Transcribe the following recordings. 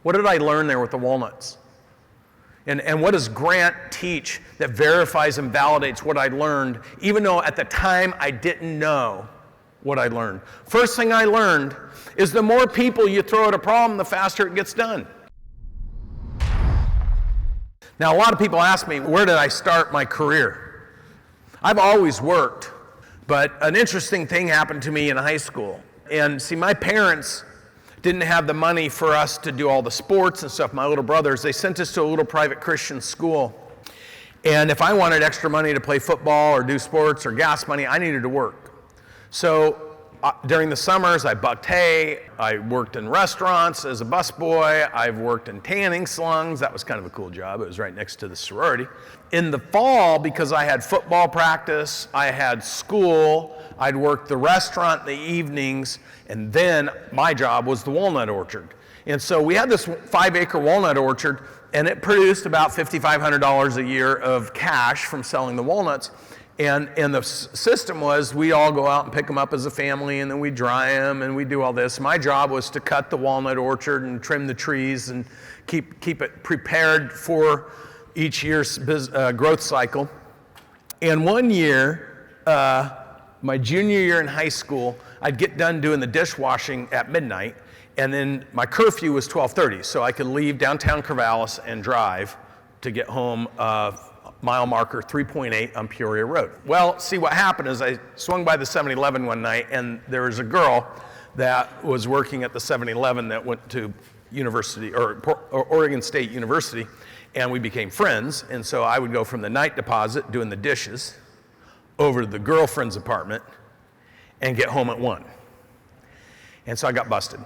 What did I learn there with the walnuts? And what does Grant teach that verifies and validates what I learned, even though at the time I didn't know what I learned? First thing I learned is the more people you throw at a problem, the faster it gets done. Now, a lot of people ask me, where did I start my career? I've always worked, but an interesting thing happened to me in high school. And see, my parents didn't have the money for us to do all the sports and stuff. My little brothers, they sent us to a little private Christian school. And if I wanted extra money to play football or do sports or gas money, I needed to work. So during the summers, I bucked hay. I worked in restaurants as a busboy. I've worked in tanning salons. That was kind of a cool job. It was right next to the sorority. In the fall, because I had football practice, I had school, I'd work the restaurant in the evenings, and then my job was the walnut orchard. And so we had this 5-acre walnut orchard, and it produced about $5,500 a year of cash from selling the walnuts. And the system was we all go out and pick them up as a family, and then we dry them, and we do all this. My job was to cut the walnut orchard and trim the trees and keep it prepared for each year's growth cycle. And one year, my junior year in high school, I'd get done doing the dishwashing at midnight, and then my curfew was 12:30, so I could leave downtown Corvallis and drive to get home mile marker 3.8 on Peoria Road. Well, see, what happened is I swung by the 7-Eleven one night, and there was a girl that was working at the 7-Eleven that went to university, or Oregon State University, and we became friends. And so I would go from the night deposit doing the dishes over to the girlfriend's apartment and get home at 1. And so I got busted.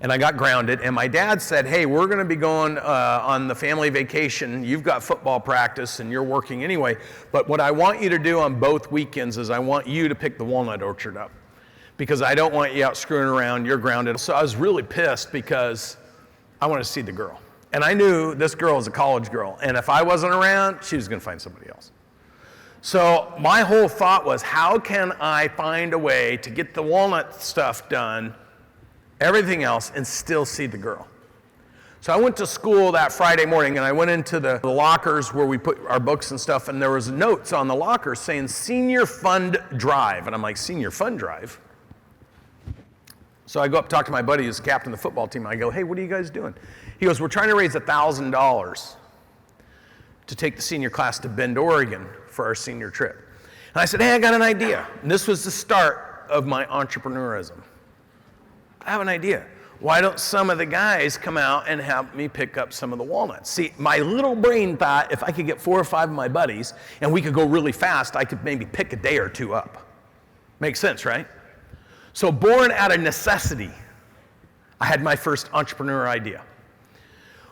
And I got grounded, and my dad said, hey, we're gonna be going on the family vacation. You've got football practice and you're working anyway, but what I want you to do on both weekends is I want you to pick the walnut orchard up, because I don't want you out screwing around, you're grounded. So I was really pissed because I wanted to see the girl. And I knew this girl was a college girl, and if I wasn't around, she was gonna find somebody else. So my whole thought was, how can I find a way to get the walnut stuff done, everything else, and still see the girl? So I went to school that Friday morning, and I went into the lockers where we put our books and stuff, and there was notes on the lockers saying Senior Fund Drive. And I'm like, Senior Fund Drive? So I go up and talk to my buddy who's captain of the football team. I go, hey, what are you guys doing? He goes, we're trying to raise $1,000 to take the senior class to Bend, Oregon for our senior trip. And I said, hey, I got an idea. And this was the start of my entrepreneurism. I have an idea. Why don't some of the guys come out and help me pick up some of the walnuts? See, my little brain thought if I could get 4 or 5 of my buddies and we could go really fast, I could maybe pick a day or 2 up. Makes sense, right? So born out of necessity, I had my first entrepreneur idea.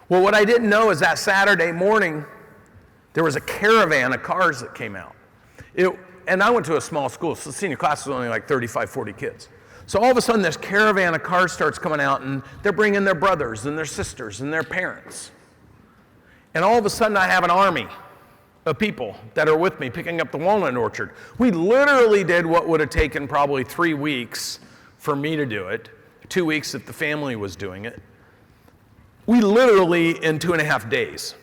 Well, what I didn't know is that Saturday morning, there was a caravan of cars that came out. And I went to a small school, so the senior class was only like 35, 40 kids. So all of a sudden, this caravan of cars starts coming out, and they're bringing their brothers and their sisters and their parents. And all of a sudden, I have an army of people that are with me picking up the walnut orchard. We literally did what would have taken probably 3 weeks for me to do it, 2 weeks if the family was doing it. We literally, in 2.5 days,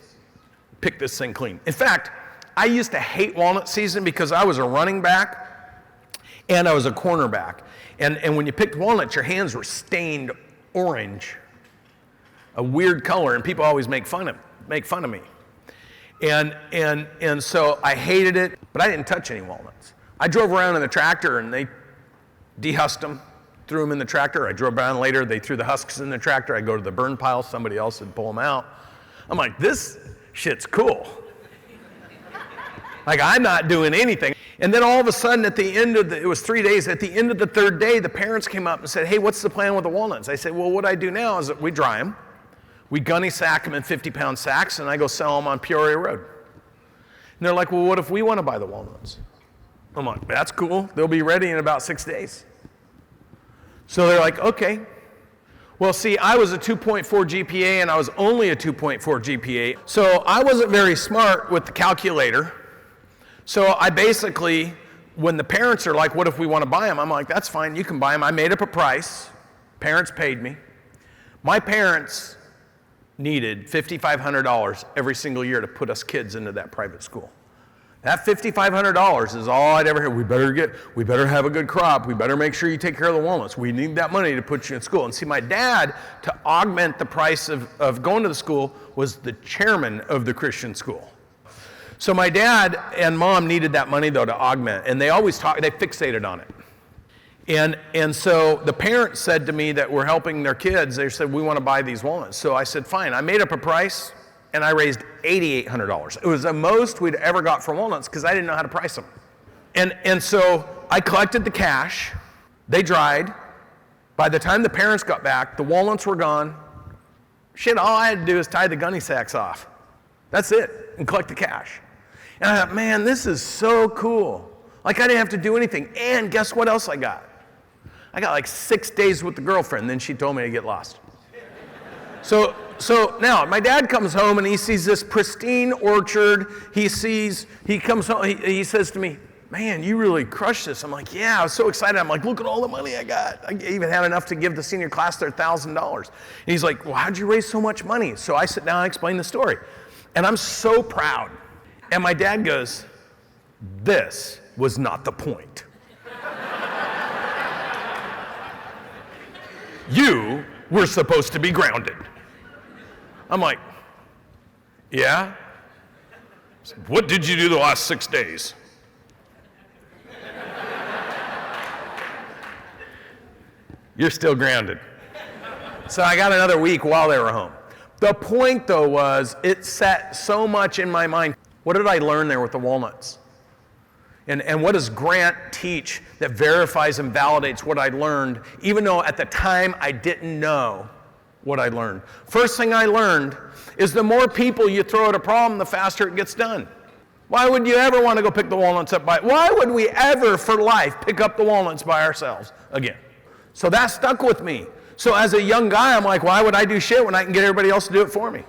picked this thing clean. In fact, I used to hate walnut season because I was a running back and I was a cornerback. And when you picked walnuts, your hands were stained orange, a weird color, and people always make fun of me. And so I hated it, but I didn't touch any walnuts. I drove around in the tractor, and they dehusked them, threw them in the tractor. I drove around later, they threw the husks in the tractor. I go to the burn pile, somebody else would pull them out. I'm like, this shit's cool. Like, I'm not doing anything. And then all of a sudden, at the end of it was 3 days, at the end of the 3rd day, the parents came up and said, hey, what's the plan with the walnuts? I said, well, what I do now is that we dry them, we gunny sack them in 50-pound sacks, and I go sell them on Peoria Road. And they're like, well, what if we want to buy the walnuts? I'm like, that's cool. They'll be ready in about 6 days. So they're like, okay. Well, see, I was a 2.4 GPA, and I was only a 2.4 GPA. So I wasn't very smart with the calculator. So I basically, when the parents are like, what if we want to buy them? I'm like, that's fine, you can buy them. I made up a price. Parents paid me. My parents needed $5,500 every single year to put us kids into that private school. That $5,500 is all I'd ever hear. We better have a good crop. We better make sure you take care of the walnuts. We need that money to put you in school. And see, my dad, to augment the price of going to the school, was the chairman of the Christian school. So my dad and mom needed that money, though, to augment. And they always they fixated on it. And so the parents said to me that were helping their kids, they said, we want to buy these walnuts. So I said, fine. I made up a price, and I raised $8,800. It was the most we'd ever got for walnuts because I didn't know how to price them. And so I collected the cash. They dried. By the time the parents got back, the walnuts were gone. Shit, all I had to do is tie the gunny sacks off. That's it, and collect the cash. And I thought, man, this is so cool. Like, I didn't have to do anything. And guess what else I got? I got like 6 days with the girlfriend, then she told me to get lost. So now my dad comes home and he sees this pristine orchard. He comes home, he says to me, man, you really crushed this. I'm like, yeah, I was so excited. I'm like, look at all the money I got. I even had enough to give the senior class their $1,000. And he's like, well, how'd you raise so much money? So I sit down and explain the story. And I'm so proud. And my dad goes, this was not the point. You were supposed to be grounded. I'm like, yeah? What did you do the last 6 days? You're still grounded. So I got another week while they were home. The point, though, was it set so much in my mind. What did I learn there with the walnuts? And what does Grant teach that verifies and validates what I learned, even though at the time I didn't know what I learned? First thing I learned is the more people you throw at a problem, the faster it gets done. Why would you ever want to go pick the walnuts up why would we ever for life pick up the walnuts by ourselves again? So that stuck with me. So as a young guy, I'm like, why would I do shit when I can get everybody else to do it for me?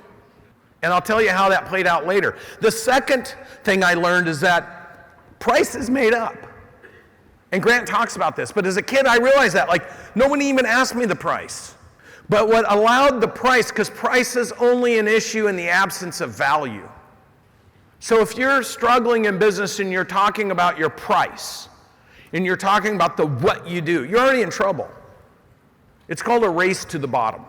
And I'll tell you how that played out later. The second thing I learned is that price is made up. And Grant talks about this, but as a kid I realized that, like, nobody even asked me the price. But what allowed the price, because price is only an issue in the absence of value. So if you're struggling in business and you're talking about your price, and you're talking about what you do, you're already in trouble. It's called a race to the bottom.